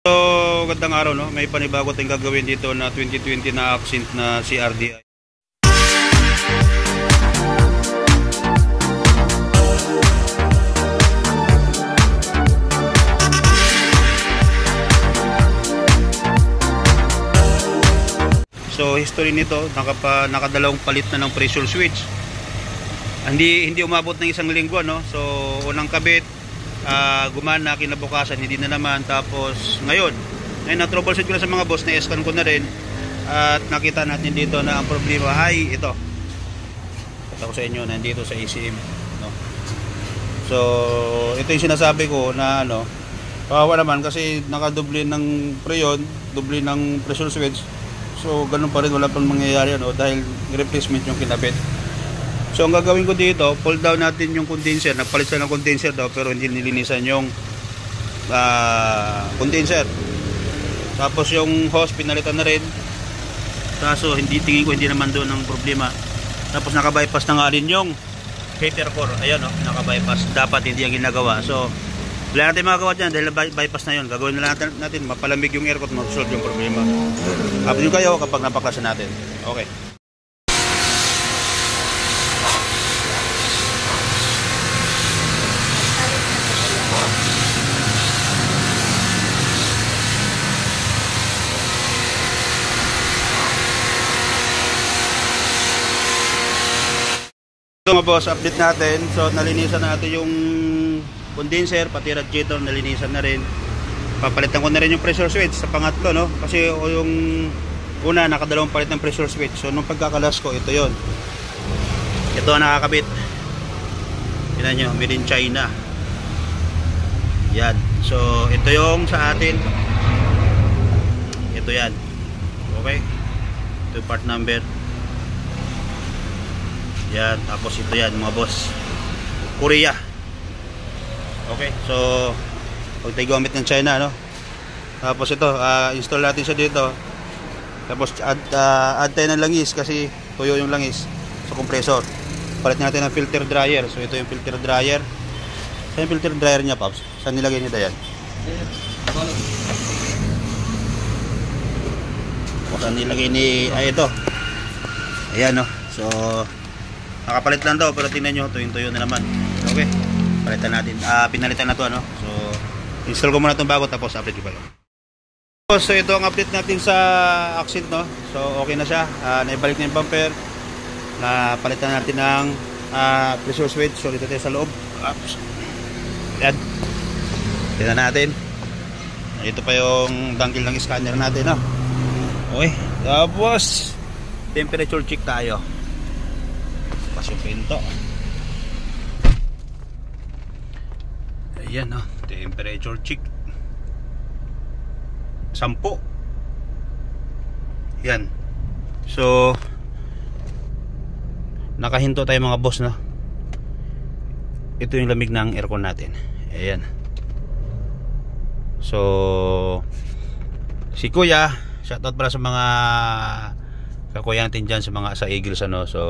So, gandang araw, no? May panibago tayong gagawin dito na 2020 na accent na CRDI. So, history nito, nakadalawang palit na ng pressure switch. Hindi umabot ng isang linggo, no? So, unang kabit, gumana, kinabukasan hindi na naman. Tapos ngayon na troubleshoot ko na sa mga boss, na-scan ko na rin at nakita natin dito na ang problema ay ito. Kita ko sa inyo, nandito sa ECM, no? So ito yung sinasabi ko na kawawa naman kasi nakadoble ng preyon, doble ng pressure switch. So ganun pa rin, wala pang mangyayari, no? Dahil replacement yung kinabit. So ang gagawin ko dito, pull down natin yung condenser. Nagpalit siya ng condenser daw pero hindi nilinisan yung condenser. Tapos yung hose pinalitan na rin. Kaso tingin ko hindi naman doon ang problema. Tapos naka-bypass na nga rin yung heater core. Ayan, naka-bypass. Dapat hindi ang ginagawa. So wala natin magagawa dyan dahil bypass na yun. Gagawin na natin mapalamig yung aircon, mag-solve yung problema. Update nyo kayo kapag napakasa natin. Okay. So mga boss, update natin. So nalinisan natin yung condenser, pati radiator nalinisan na rin. Papalitan ko na rin yung pressure switch sa pangatlo, no? Kasi yung una nakadalawang palit ng pressure switch. So nung pagkakalas ko, ito yon. Ito ang nakakabit. Tingnan nyo, made in China. Yan. So ito yung sa atin. Ito yan. Okay. Ito part number. Yan, tapos ito yan mga boss, Korea. Okay, so huwag tayo gamit ng China, no? Tapos ito, install natin siya dito. Tapos add tayo ng langis kasi tuyo yung langis sa compressor. Palit natin ng filter dryer. So ito yung filter dryer. Saan yung filter dryer niya, Pops? Saan nilagay niya yan? Saan nilagay ni, ito. Ayan, no? So nakapalit lang daw pero tingnan nyo, tuyo na naman. Okay, palitan natin, pinalitan na to, ano? So install ko muna itong bago tapos update ko pa. So ito ang update natin sa accent, no? So okay na siya, naibalik na yung bumper, napalitan natin ng pressure switch. So dito tayo sa loob. Yan, tingnan natin. Ito pa yung dangle ng scanner natin, no? Okay, tapos temperature check tayo. Yung pinto. Ayan, no? Temperature check 10. Yan. So nakahinto tayo mga boss, no? Ito yung lamig ng aircon natin. Ayan. So si Kuya, shoutout para sa mga kakuya natin dyan, sa mga sa Eagles, ano? So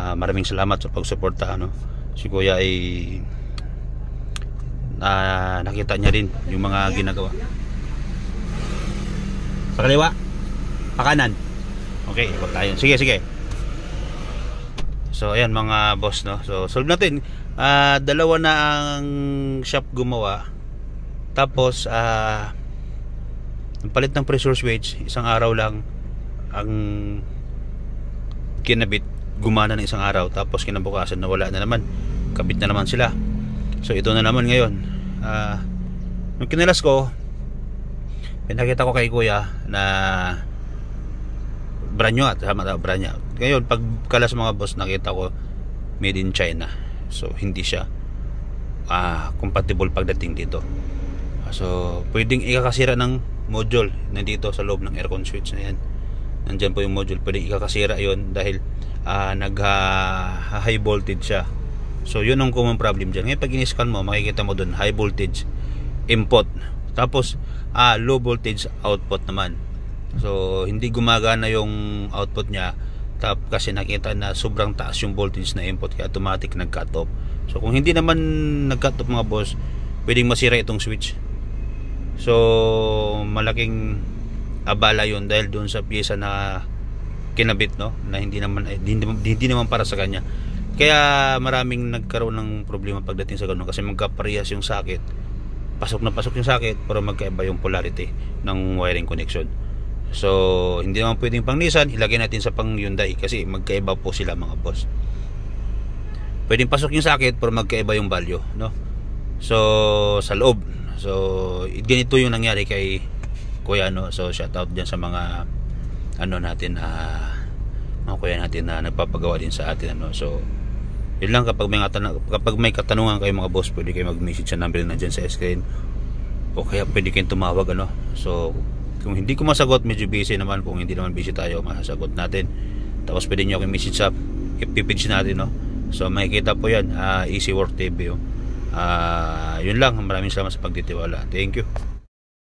maraming salamat sa pagsuporta, ano? Si Kuya ay nakita niya rin yung mga ginagawa. Sa kaliwa, pa kanan. Okay, ikot tayo. Sige. So ayan mga boss, no? So solve natin. Dalawa na ang shop gumawa. Tapos ang palit ng pressure switch, isang araw lang ang kinabit, gumana ng isang araw, tapos kinabukasan nawala na naman, kabit na naman sila. So ito na naman ngayon. Nung kinalas ko, pinakita ko kay Kuya na brand new at brand new. Ngayon pag kalas mga boss, nakita ko made in China. So hindi siya compatible pagdating dito. So pwedeng ikakasira ng module nandito sa loob ng aircon switch na yan. Nandyan po yung module, pwedeng ikakasira yon dahil nag high voltage siya. So yun ang common problem dyan. Ngayon pag in-scan mo, makikita mo dun high voltage input, tapos low voltage output naman. So hindi gumagana yung output niya kasi nakita na sobrang taas yung voltage na input, kaya automatic nag-cut off. So kung hindi naman nag-cut off mga boss, pwedeng masira itong switch. So malaking abala yun dahil doon sa pyesa na kinabit, no, na hindi naman para sa kanya. Kaya maraming nagkaroon ng problema pagdating sa ganun kasi magkaparehas yung sakit, pasok na pasok yung sakit pero magkaiba yung polarity ng wiring connection. So hindi naman pwedeng pang Nissan ilagay natin sa pang Hyundai kasi magkaiba po sila mga boss. Pwedeng pasok yung sakit pero magkaiba yung value, no? So sa loob. So ganito yung nangyari kay Kuya, no? So shout out dyan sa mga natin mga kuya natin na nagpapagawa din sa atin, So yun lang, kapag may katanungan kayo mga boss, pwede kayo mag-message sa number na dyan sa screen o kaya pwede kayong tumawag, So kung hindi ko masagot, medyo busy naman. Kung hindi naman busy tayo, masasagot natin. Tapos pwede nyo akong message sa page natin, So makikita po yan, Easy Work TV. Yun lang, maraming salamat sa pagtitiwala. Thank you.